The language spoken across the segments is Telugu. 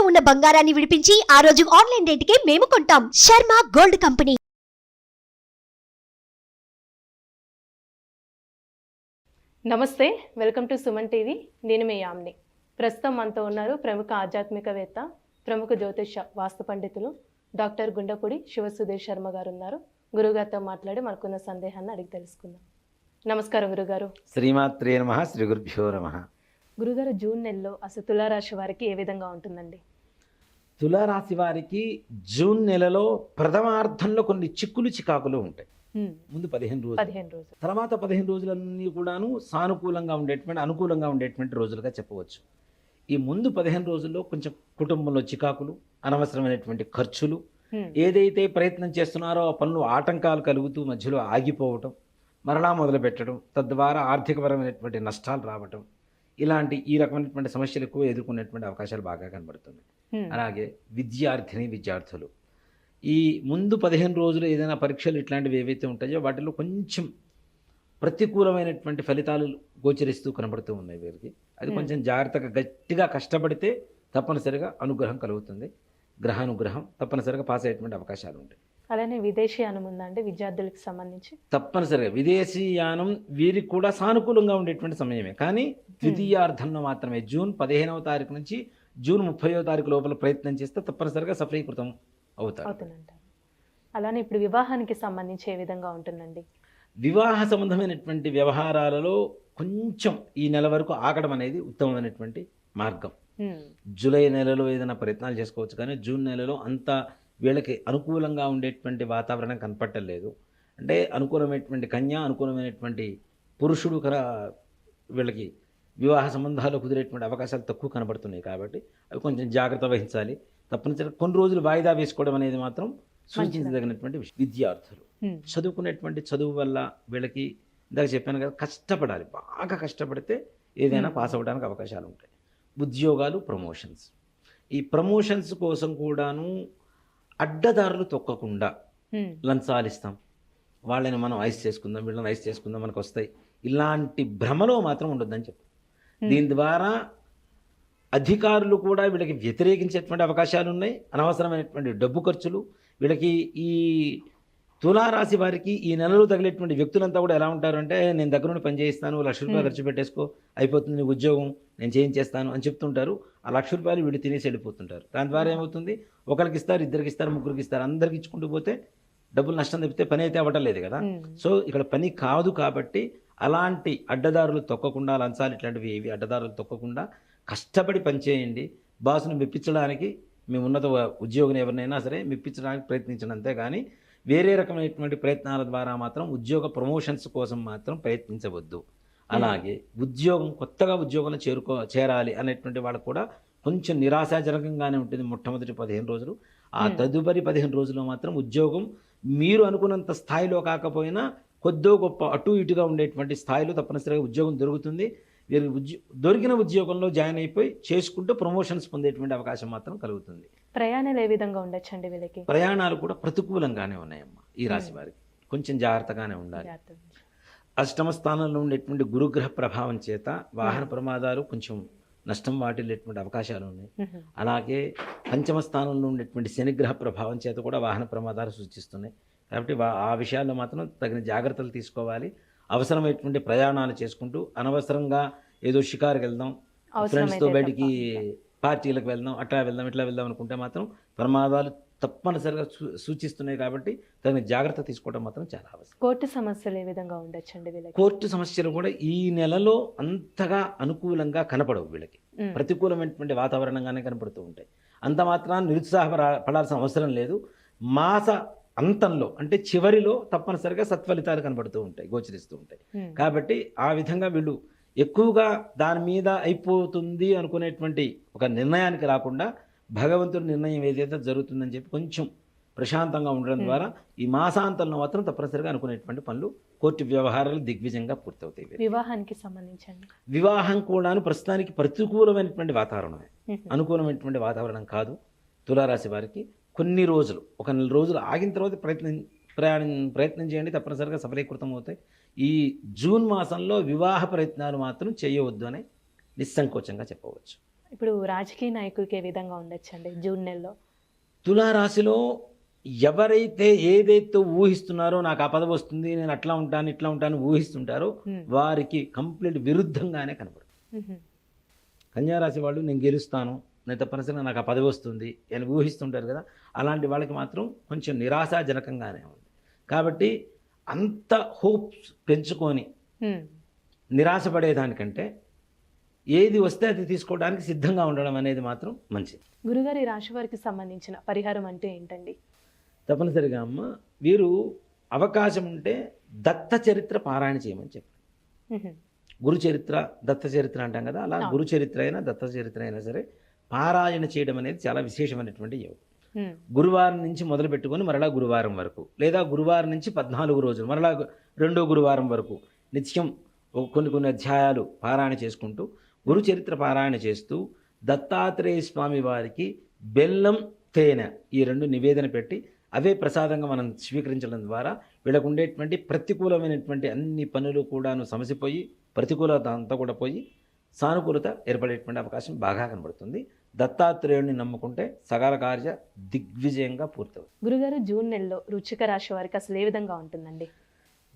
ఉన్న బంగారాన్ని విడిపించి ఆ రోజు ఆన్లైన్ రేటుకే మేము కొంటాం. Sharma gold company. నమస్తే, వెల్కమ్ టు సుమన్ టీవీ. నేను మీ యామ్ని. ప్రస్తుతం మనతో ఉన్నారు ప్రముఖ ఆధ్యాత్మికవేత్త, ప్రముఖ జ్యోతిష వాస్తు పండితులు డాక్టర్ గుండపూడి శివసుధీర్ శర్మ గారు ఉన్నారు. గురుగారితో మాట్లాడి మనకున్న సందేహాన్ని అడిగి తెలుసుకుందాం. నమస్కారం గురుగారు. శ్రీమాత్రే నమః. శ్రీ గురుభ్యో నమః. గురుగారు, జూన్ నెలలో అసలు తులారాశి వారికి ఏ విధంగా ఉంటుందండి? తులారాశి వారికి జూన్ నెలలో ప్రథమార్థంలో కొన్ని చిక్కులు చికాకులు ఉంటాయి. ముందు 15 రోజులు, తర్వాత 15 రోజులన్నీ కూడాను సానుకూలంగా ఉండేటువంటి, అనుకూలంగా ఉండేటువంటి రోజులుగా చెప్పవచ్చు. ఈ ముందు 15 రోజుల్లో కొంచెం కుటుంబంలో చికాకులు, అనవసరమైనటువంటి ఖర్చులు, ఏదైతే ప్రయత్నం చేస్తున్నారో ఆ పనులు ఆటంకాలు కలుగుతూ మధ్యలో ఆగిపోవటం, మరలా మొదలుపెట్టడం, తద్వారా ఆర్థికపరమైనటువంటి నష్టాలు రావటం, ఇలాంటి ఈ రకమైనటువంటి సమస్యలు ఎక్కువ ఎదుర్కొనేటువంటి అవకాశాలు బాగా కనబడుతున్నాయి. అలాగే విద్యార్థులు ఈ ముందు 15 రోజులు ఏదైనా పరీక్షలు ఇట్లాంటివి ఏవైతే ఉంటాయో వాటిలో కొంచెం ప్రతికూలమైనటువంటి ఫలితాలు గోచరిస్తూ కనబడుతూ ఉన్నాయి వీరికి. అది కొంచెం జాగ్రత్తగా గట్టిగా కష్టపడితే తప్పనిసరిగా అనుగ్రహం కలుగుతుంది. గ్రహానుగ్రహం తప్పనిసరిగా పాస్ అయ్యేటువంటి అవకాశాలు ఉంటాయి. అలానే విదేశీయానం ఉందండి విద్యార్థులకు సంబంధించి? తప్పనిసరిగా విదేశీయానం వీరికి కూడా సానుకూలంగా ఉండేటువంటి సమయమే, కానీ ద్వితీయార్థంలో మాత్రమే. జూన్ 15వ తారీఖు నుంచి జూన్ 30వ తారీఖు లోపల ప్రయత్నం చేస్తే తప్పనిసరిగా సఫలీకృతం అవుతుందంటారు. అలానే ఇప్పుడు వివాహానికి సంబంధించి ఏ విధంగా ఉంటుందండి? వివాహ సంబంధమైనటువంటి వ్యవహారాలలో కొంచెం ఈ నెల వరకు ఆగడం అనేది ఉత్తమమైనటువంటి మార్గం. జూలై నెలలో ఏదైనా ప్రయత్నాలు చేసుకోవచ్చు, కానీ జూన్ నెలలో అంత వీళ్ళకి అనుకూలంగా ఉండేటువంటి వాతావరణం కనపట్టలేదు. అంటే అనుకూలమైనటువంటి కన్య, అనుకూలమైనటువంటి పురుషుడు వీళ్ళకి వివాహ సంబంధాలు కుదిరేటువంటి అవకాశాలు తక్కువ కనబడుతున్నాయి. కాబట్టి అవి కొంచెం జాగ్రత్త వహించాలి. తప్పనిసరిగా కొన్ని రోజులు వాయిదా వేసుకోవడం అనేది మాత్రం సూచించదగినటువంటి విషయం. విద్యార్థులు చదువుకునేటువంటి చదువు వల్ల వీళ్ళకి ఇందాక చెప్పాను కదా, కష్టపడాలి. బాగా కష్టపడితే ఏదైనా పాస్ అవ్వడానికి అవకాశాలు ఉంటాయి. ఉద్యోగాలు, ప్రమోషన్స్, ఈ ప్రమోషన్స్ కోసం కూడాను అడ్డదారులు తొక్కకుండా లంచాలు ఇస్తాం, వాళ్ళని మనం ఐస్ చేసుకుందాం, వీళ్ళని ఐస్ చేసుకుందాం, మనకు వస్తాయి, ఇలాంటి భ్రమలో మాత్రం ఉండొద్దని చెప్పు. దీని ద్వారా అధికారులు కూడా వీళ్ళకి వ్యతిరేకించేటువంటి అవకాశాలు ఉన్నాయి. అనవసరమైనటువంటి డబ్బు ఖర్చులు వీళ్ళకి. ఈ తులారాశి వారికి ఈ నెలలో తగిలేటువంటి వ్యక్తులంతా కూడా ఎలా ఉంటారంటే, నేను దగ్గర నుండి పని చేయిస్తాను, ₹1,00,000 ఖర్చు పెట్టేసుకో, అయిపోతుంది నీ ఉద్యోగం, నేను చేయించేస్తాను అని చెప్తుంటారు. ఆ ₹1,00,000 వీళ్ళు తినేసి వెళ్ళిపోతుంటారు. దాని ద్వారా ఏమవుతుంది, ఒకరికి ఇస్తారు, ఇద్దరికి ఇస్తారు, ముగ్గురికి ఇస్తారు, అందరికి ఇచ్చుకుంటూ పోతే డబ్బులు నష్టం తప్పితే పని అయితే అవ్వటం లేదు కదా. సో ఇక్కడ పని కాదు. కాబట్టి అలాంటి అడ్డదారులు తొక్కకుండా, లంచాలు ఇట్లాంటివి ఏవి అడ్డదారులు తొక్కకుండా కష్టపడి పనిచేయండి. బాసును మెప్పించడానికి, మీ ఉన్నత ఉద్యోగిని ఎవరినైనా సరే మెప్పించడానికి ప్రయత్నించండి, అంతే కానీ వేరే రకమైనటువంటి ప్రయత్నాల ద్వారా మాత్రం ఉద్యోగ ప్రమోషన్స్ కోసం మాత్రం ప్రయత్నించవద్దు. అలాగే కొత్తగా ఉద్యోగంలో చేరాలి అనేటువంటి వాళ్ళకు కూడా కొంచెం నిరాశాజనకంగానే ఉంటుంది మొట్టమొదటి 15 రోజులు. ఆ తదుపరి 15 రోజుల్లో మాత్రం ఉద్యోగం మీరు అనుకున్నంత స్థాయిలో కాకపోయినా కొద్దో గొప్ప అటు ఇటుగా ఉండేటువంటి స్థాయిలో తప్పనిసరిగా ఉద్యోగం దొరుకుతుంది. వీరికి దొరికిన ఉద్యోగంలో జాయిన్ అయిపోయి చేసుకుంటూ ప్రమోషన్స్ పొందేటువంటి అవకాశం మాత్రం కలుగుతుంది. ప్రయాణాలు ఏ విధంగా ఉండొచ్చండి వీళ్ళకి? ప్రయాణాలు కూడా ప్రతికూలంగానే ఉన్నాయమ్మా. ఈ రాశి వారికి కొంచెం జాగ్రత్తగానే ఉండాలి. అష్టమ స్థానంలో ఉండేటువంటి గురుగ్రహ ప్రభావం చేత వాహన ప్రమాదాలు, కొంచెం నష్టం వాటిల్లేటువంటి అవకాశాలు ఉన్నాయి. అలాగే పంచమ స్థానంలో ఉండేటువంటి శనిగ్రహ ప్రభావం చేత కూడా వాహన ప్రమాదాలు సూచిస్తున్నాయి. కాబట్టి ఆ విషయాల్లో మాత్రం తగిన జాగ్రత్తలు తీసుకోవాలి. అవసరమైనటువంటి ప్రయాణాలు చేసుకుంటూ, అనవసరంగా ఏదో షికారుకి వెళ్దాం, ఫ్రెండ్స్తో బయటికి పార్టీలకు వెళ్దాం, అట్లా వెళ్దాం, ఇట్లా వెళ్దాం అనుకుంటే మాత్రం ప్రమాదాలు తప్పనిసరిగా సూచిస్తున్నాయి. కాబట్టి తగిన జాగ్రత్త తీసుకోవడం మాత్రం చాలా అవసరం. కోర్టు సమస్యలు ఏ విధంగా ఉండొచ్చండి వీళ్ళకి? కోర్టు సమస్యలు కూడా ఈ నెలలో అంతగా అనుకూలంగా కనపడవు. వీళ్ళకి ప్రతికూలమైనటువంటి వాతావరణంగానే కనపడుతూ ఉంటాయి. అంత మాత్రాన్ని నిరుత్సాహపడాల్సిన అవసరం లేదు. మాస అంతంలో అంటే చివరిలో తప్పనిసరిగా సత్ఫలితాలు కనబడుతూ ఉంటాయి, గోచరిస్తూ ఉంటాయి. కాబట్టి ఆ విధంగా వీళ్ళు ఎక్కువగా దాని మీద అయిపోతుంది అనుకునేటువంటి ఒక నిర్ణయానికి రాకుండా భగవంతుడి నిర్ణయం ఏదైతే జరుగుతుందని చెప్పి కొంచెం ప్రశాంతంగా ఉండడం ద్వారా ఈ మాసాంతంలో మాత్రం తప్పనిసరిగా అనుకునేటువంటి పనులు, కోర్టు వ్యవహారాలు దిగ్విజయంగా పూర్తవుతాయి. వివాహానికి సంబంధించండి. వివాహం కూడాను ప్రస్తుతానికి ప్రతికూలమైనటువంటి వాతావరణమే, అనుకూలమైనటువంటి వాతావరణం కాదు. తులారాశి వారికి కొన్ని రోజులు, ఒక నెల రోజులు ఆగిన తర్వాత ప్రయత్నం చేయండి, తప్పనిసరిగా సఫలీకృతం అవుతాయి. ఈ జూన్ మాసంలో వివాహ ప్రయత్నాలు మాత్రం చేయవద్దు అని నిస్సంకోచంగా చెప్పవచ్చు. ఇప్పుడు రాజకీయ నాయకులకి ఏ విధంగా ఉండొచ్చండి జూన్ నెలలో? తులారాశిలో ఎవరైతే ఏదైతే ఊహిస్తున్నారో నాకు ఆ పదవి వస్తుంది, నేను అట్లా ఉంటాను ఇట్లా ఉంటాను ఊహిస్తుంటారో వారికి కంప్లీట్ విరుద్ధంగానే కనబడుతుంది. కన్యారాశి వాళ్ళు నేను గెలుస్తాను, నేను తప్పనిసరిగా నాకు ఆ పదవి వస్తుంది అని ఊహిస్తుంటారు కదా, అలాంటి వాళ్ళకి మాత్రం కొంచెం నిరాశాజనకంగానే ఉంది. కాబట్టి అంత హోప్స్ పెంచుకొని నిరాశపడేదానికంటే ఏది వస్తే అది తీసుకోవడానికి సిద్ధంగా ఉండడం అనేది మాత్రం మంచిది. గురుగారి రాశి వారికి సంబంధించిన పరిహారం అంటే ఏంటండి? తప్పనిసరిగా అమ్మ, వీరు అవకాశం ఉంటే దత్త చరిత్ర పారాయణ చేయమని చెప్పారు. గురు చరిత్ర దత్త చరిత్ర అంటాం కదా, అలా గురు చరిత్ర అయినా దత్త చరిత్ర అయినా సరే పారాయణ చేయడం అనేది చాలా విశేషమైనటువంటి యోగం. గురువారం నుంచి మొదలు పెట్టుకొని మరలా గురువారం వరకు, లేదా గురువారం నుంచి 14 రోజులు మరలా రెండో గురువారం వరకు నిత్యం కొన్ని అధ్యాయాలు పారాయణ చేసుకుంటూ గురు చరిత్ర పారాయణ చేస్తూ దత్తాత్రేయ స్వామి వారికి బెల్లం తేనె ఈ రెండు నివేదన పెట్టి అవే ప్రసాదంగా మనం స్వీకరించడం ద్వారా వీళ్ళకు ఉండేటువంటి ప్రతికూలమైనటువంటి అన్ని పనులు కూడాను సమసిపోయి ప్రతికూలత అంతా కూడా పోయి సానుకూలత ఏర్పడేటువంటి అవకాశం బాగా కనబడుతుంది. దత్తాత్రేయుడిని నమ్ముకుంటే సకల కార్య దిగ్విజయంగా పూర్తవుతుంది. గురుగారు జూన్ నెలలో వృశ్చిక రాశి వారికి అసలు ఏ విధంగా ఉంటుందండి?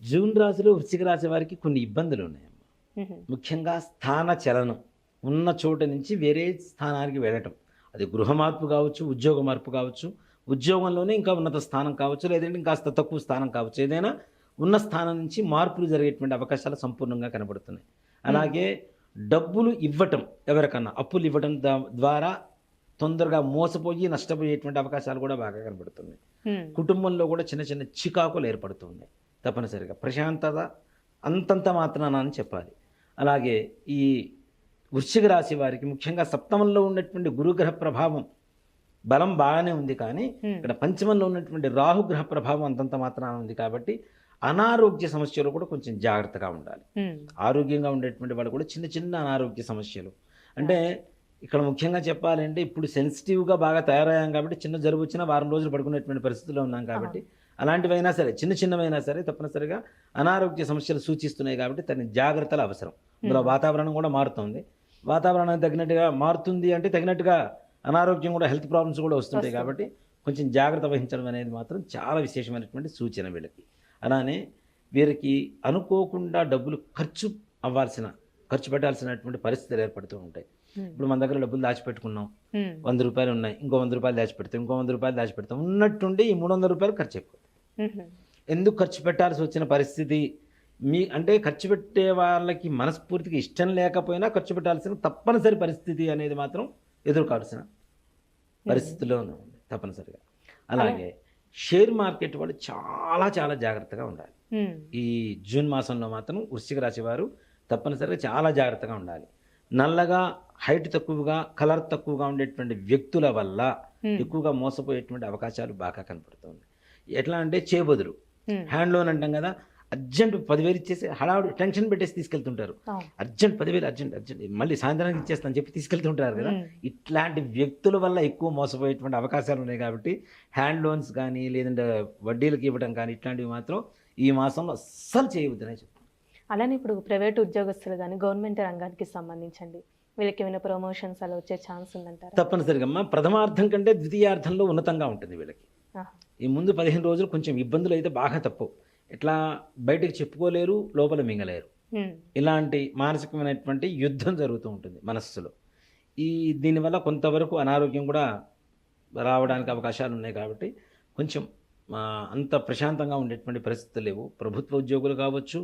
జూన్ రాశిలో వృశ్చిక రాశి వారికి కొన్ని ఇబ్బందులు ఉన్నాయమ్మా. ముఖ్యంగా స్థాన చలనం, ఉన్న చోట నుంచి వేరే స్థానానికి వెళ్ళటం, అది గృహ మార్పు కావచ్చు, ఉద్యోగ మార్పు కావచ్చు, ఉద్యోగంలోనే ఇంకా ఉన్నత స్థానం కావచ్చు, లేదంటే ఇంకాస్త తక్కువ స్థానం కావచ్చు, ఏదైనా ఉన్న స్థానం నుంచి మార్పులు జరిగేటువంటి అవకాశాలు సంపూర్ణంగా కనబడుతున్నాయి. అలాగే డబ్బులు ఇవ్వటం, ఎవరికన్నా అప్పులు ఇవ్వటం ద్వారా తొందరగా మోసపోయి నష్టపోయేటువంటి అవకాశాలు కూడా బాగా కనబడుతున్నాయి. కుటుంబంలో కూడా చిన్న చిన్న చికాకులు ఏర్పడుతున్నాయి. తప్పనిసరిగా ప్రశాంతత అంతంత మాత్రాన అని చెప్పాలి. అలాగే ఈ వృశ్చిక రాశి వారికి ముఖ్యంగా సప్తమంలో ఉన్నటువంటి గురుగ్రహ ప్రభావం బలం బాగానే ఉంది, కానీ ఇక్కడ పంచమంలో ఉన్నటువంటి రాహుగ్రహ ప్రభావం అంతంత మాత్రాన ఉంది. కాబట్టి అనారోగ్య సమస్యలు కూడా కొంచెం జాగ్రత్తగా ఉండాలి. ఆరోగ్యంగా ఉండేటువంటి వాళ్ళు కూడా చిన్న చిన్న అనారోగ్య సమస్యలు, అంటే ఇక్కడ ముఖ్యంగా చెప్పాలంటే ఇప్పుడు సెన్సిటివ్గా బాగా తయారయ్యాం కాబట్టి చిన్న జలుబు వచ్చినా వారం రోజులు పడుకునేటువంటి పరిస్థితుల్లో ఉన్నాం. కాబట్టి అలాంటివైనా సరే చిన్నవైనా సరే తప్పనిసరిగా అనారోగ్య సమస్యలు సూచిస్తున్నాయి. కాబట్టి తన జాగ్రత్తలు అవసరం. ఇందులో వాతావరణం కూడా మారుతుంది. వాతావరణానికి తగినట్టుగా మారుతుంది అంటే తగినట్టుగా అనారోగ్యం కూడా, హెల్త్ ప్రాబ్లమ్స్ కూడా వస్తుంటాయి. కాబట్టి కొంచెం జాగ్రత్త వహించడం అనేది మాత్రం చాలా విశేషమైనటువంటి సూచన వీళ్ళకి. అలానే వీరికి అనుకోకుండా డబ్బులు ఖర్చు పెట్టాల్సినటువంటి పరిస్థితులు ఏర్పడుతూ ఉంటాయి. ఇప్పుడు మన దగ్గర డబ్బులు దాచిపెట్టుకున్నాం, 100 రూపాయలు ఉన్నాయి, ఇంకో 100 రూపాయలు దాచిపెడతాం, ఇంకో 100 రూపాయలు దాచిపెడతాం, ఉన్నట్టుండి ఈ 300 రూపాయలు ఖర్చు అయిపోతుంది. ఎందుకు ఖర్చు పెట్టాల్సి వచ్చిన పరిస్థితి అంటే ఖర్చు పెట్టే వాళ్ళకి మనస్ఫూర్తిగా ఇష్టం లేకపోయినా ఖర్చు పెట్టాల్సిన తప్పనిసరి పరిస్థితి అనేది మాత్రం ఎదుర్కోవాల్సిన పరిస్థితుల్లో ఉంది తప్పనిసరిగా. అలాగే షేర్ మార్కెట్ వాళ్ళు చాలా చాలా జాగ్రత్తగా ఉండాలి. ఈ జూన్ మాసంలో మాత్రం వృశ్చిక రాశి వారు తప్పనిసరిగా చాలా జాగ్రత్తగా ఉండాలి. నల్లగా, హైట్ తక్కువగా, కలర్ తక్కువగా ఉండేటువంటి వ్యక్తుల వల్ల ఎక్కువగా మోసపోయేటువంటి అవకాశాలు బాగా కనపడుతుంది. ఎట్లా అంటే చేబదులు, హ్యాండ్ లోన్ అంటాం కదా, అర్జెంట్ 10,000 ఇచ్చేసి హడావుడు టెన్షన్ పెట్టేసి తీసుకెళ్తుంటారు. అర్జెంట్ 10,000 అర్జెంట్ మళ్ళీ సాయంత్రానికి ఇచ్చేస్తాను చెప్పి తీసుకెళ్తుంటారు కదా. ఇట్లాంటి వ్యక్తుల వల్ల ఎక్కువ మోసపోయేటువంటి అవకాశాలు ఉన్నాయి. కాబట్టి హ్యాండ్ లోన్స్ కానీ లేదంటే వడ్డీలకు ఇవ్వడం కానీ ఇట్లాంటివి మాత్రం ఈ మాసంలో అస్సలు చేయవద్దనే చెప్తాను. అలానే ఇప్పుడు ప్రైవేట్ ఉద్యోగస్తులు కానీ గవర్నమెంట్ రంగానికి సంబంధించండి వీళ్ళకి ఏమైనా ప్రమోషన్స్ అలా వచ్చే ఛాన్స్ ఉందంటారా? తప్పనిసరిగా అమ్మా, ప్రథమార్థం కంటే ద్వితీయార్థంలో ఉన్నతంగా ఉంటుంది వీళ్ళకి. ఈ ముందు 15 రోజులు కొంచెం ఇబ్బందులు అయితే బాగా తప్పు. ఎట్లా బయటకు చెప్పుకోలేరు, లోపల మింగలేరు. ఇలాంటి మానసికమైనటువంటి యుద్ధం జరుగుతూ ఉంటుంది మనస్సులో. దీనివల్ల కొంతవరకు అనారోగ్యం కూడా రావడానికి అవకాశాలు ఉన్నాయి. కాబట్టి కొంచెం అంత ప్రశాంతంగా ఉండేటువంటి పరిస్థితులు లేవు. ప్రభుత్వ ఉద్యోగులు కావచ్చు,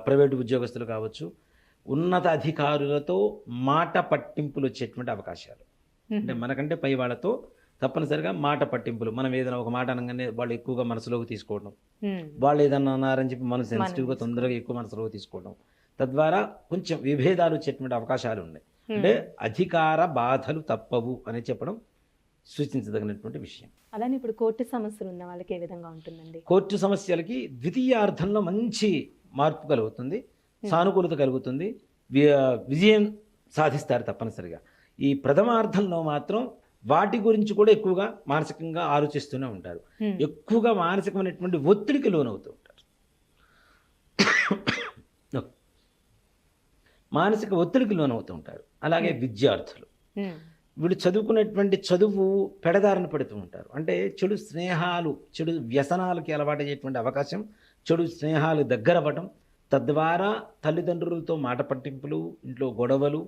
ప్రైవేటు ఉద్యోగస్తులు కావచ్చు, ఉన్నత అధికారులతో మాట పట్టింపులు వచ్చేటువంటి అవకాశాలు, అంటే మనకంటే పై వాళ్ళతో తప్పనిసరిగా మాట పట్టింపులు. మనం ఏదైనా ఒక మాట అనగానే వాళ్ళు ఎక్కువగా మనసులోకి తీసుకోవడం, వాళ్ళు ఏదన్నా అన్నారని చెప్పి మనం సెన్సిటివ్గా తొందరగా ఎక్కువ మనసులోకి తీసుకోవడం, తద్వారా కొంచెం విభేదాలు వచ్చేటువంటి అవకాశాలు ఉన్నాయి. అంటే అధికార బాధలు తప్పవు అని చెప్పడం సూచించదగినటువంటి విషయం. అలానే ఇప్పుడు కోర్టు సమస్యలు ఉన్న వాళ్ళకి ఏ విధంగా ఉంటుందండి? కోర్టు సమస్యలకి ద్వితీయార్థంలో మంచి మార్పు కలుగుతుంది, సానుకూలత కలుగుతుంది, విజయం సాధిస్తారు తప్పనిసరిగా. ఈ ప్రథమార్థంలో మాత్రం వాటి గురించి కూడా ఎక్కువగా మానసికంగా ఆలోచిస్తూనే ఉంటారు. ఎక్కువగా మానసికమైనటువంటి ఒత్తిడికి లోనవుతూ ఉంటారు. మానసిక ఒత్తిడికి లోనవుతూ ఉంటారు. అలాగే విద్యార్థులు వీళ్ళు చదువుకునేటువంటి చదువు పెడదారిన పడుతూ ఉంటారు. అంటే చెడు స్నేహాలు, చెడు వ్యసనాలకి అలవాటయ్యేటువంటి అవకాశం, చెడు స్నేహాలు దగ్గర అవ్వటం, తద్వారా తల్లిదండ్రులతో మాట పట్టింపులు, ఇంట్లో గొడవలు,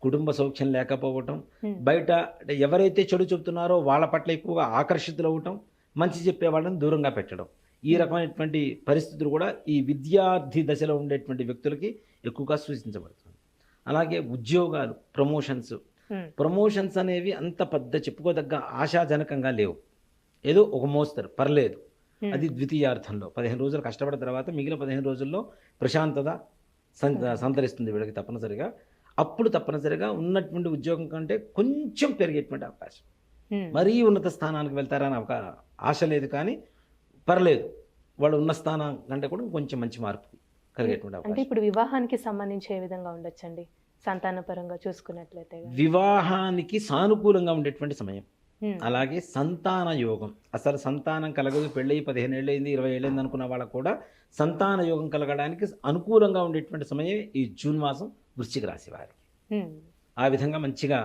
కుటుంబ సౌఖ్యం లేకపోవటం, బయట అంటే ఎవరైతే చెడు చెబుతున్నారో వాళ్ళ పట్ల ఎక్కువగా ఆకర్షితులు అవ్వటం, మంచి చెప్పే వాళ్ళని దూరంగా పెట్టడం, ఈ రకమైనటువంటి పరిస్థితులు కూడా ఈ విద్యార్థి దశలో ఉండేటువంటి వ్యక్తులకి ఎక్కువగా సూచించబడుతుంది. అలాగే ఉద్యోగాలు, ప్రమోషన్స్ అనేవి అంత పెద్ద చెప్పుకోదగ్గ ఆశాజనకంగా లేవు. ఏదో ఒక మోస్తరు పర్లేదు, అది ద్వితీయార్థంలో 15 రోజులు కష్టపడిన తర్వాత మిగిలిన 15 రోజుల్లో ప్రశాంతత సంతరిస్తుంది వీళ్ళకి తప్పనిసరిగా. అప్పుడు తప్పనిసరిగా ఉన్నటువంటి ఉద్యోగం కంటే కొంచెం పెరిగేటువంటి అవకాశం, మరీ ఉన్నత స్థానానికి వెళ్తారని ఆశ లేదు, కానీ పర్లేదు వాళ్ళు ఉన్న స్థానం కంటే కూడా కొంచెం మంచి మార్పు కలిగేటువంటి అంటే అవకాశం. ఇప్పుడు వివాహానికి సంబంధించి ఏ విధంగా ఉండొచ్చండి సంతానపరంగా చూసుకున్నట్లయితే? వివాహానికి సానుకూలంగా ఉండేటువంటి సమయం. అలాగే సంతాన యోగం, అసలు సంతానం కలగదు, పెళ్ళయి 15 ఏళ్ళైంది 20 ఏళ్ళైంది అనుకున్న వాళ్ళకు కూడా సంతాన యోగం కలగడానికి అనుకూలంగా ఉండేటువంటి సమయం ఈ జూన్ మాసం వృశ్చిక రాశి వారికి. ఆ విధంగా మంచిగా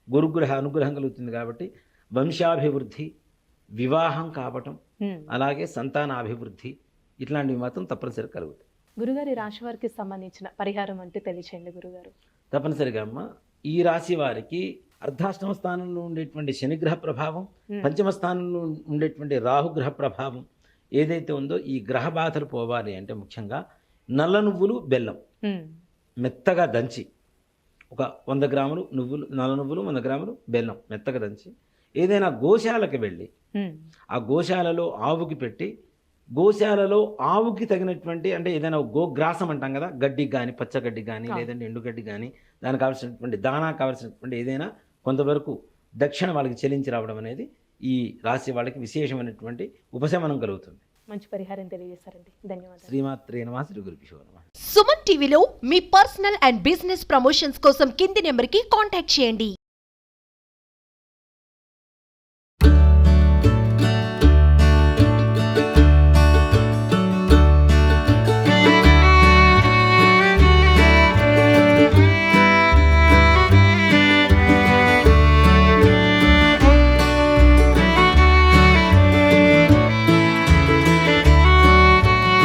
గురుగ్రహ అనుగ్రహం కలుగుతుంది కాబట్టి వంశాభివృద్ధి, వివాహం కావటం, అలాగే సంతానాభివృద్ధి ఇట్లాంటివి మాత్రం తప్పనిసరి కలుగుతాయి. గురుగారి రాశి వారికి సంబంధించిన పరిహారం అంటే తెలియచేయండి గురుగారు. తప్పనిసరిగా అమ్మ, ఈ రాశి వారికి అర్ధాష్టమ స్థానంలో ఉండేటువంటి శనిగ్రహ ప్రభావం, పంచమ స్థానంలో ఉండేటువంటి రాహుగ్రహ ప్రభావం ఏదైతే ఉందో, ఈ గ్రహ బాధలు పోవాలి అంటే ముఖ్యంగా నల్ల నువ్వులు, బెల్లం మెత్తగా దంచి, ఒక 100 గ్రాములు నువ్వులు, నల్ల నువ్వులు, 100 గ్రాములు బెల్లం మెత్తగా దంచి ఏదైనా గోశాలకు వెళ్ళి ఆ గోశాలలో ఆవుకి పెట్టి, గోశాలలో ఆవుకి తగినటువంటి అంటే ఏదైనా గోగ్రాసం అంటాం కదా, గడ్డికి కానీ, పచ్చగడ్డి కానీ, లేదంటే ఎండుగడ్డి కానీ, దానికి కావాల్సినటువంటి దానా కావాల్సినటువంటి ఏదైనా కొంతవరకు దక్షిణ వాళ్ళకి చెల్లించి రావడం అనేది ఈ రాశి వాళ్ళకి విశేషమైనటువంటి ఉపశమనం కలుగుతుంది. మంచి పరిహారం తెలియజేస్తారండి, ధన్యవాదాలు. శ్రీమాత్రే నమః, శ్రీ గురుభ్యో నమః. సుమన్ టీవీలో మీ పర్సనల్ అండ్ బిజినెస్ ప్రమోషన్స్ కోసం కింది నెంబర్కి కాంటాక్ట్ చేయండి.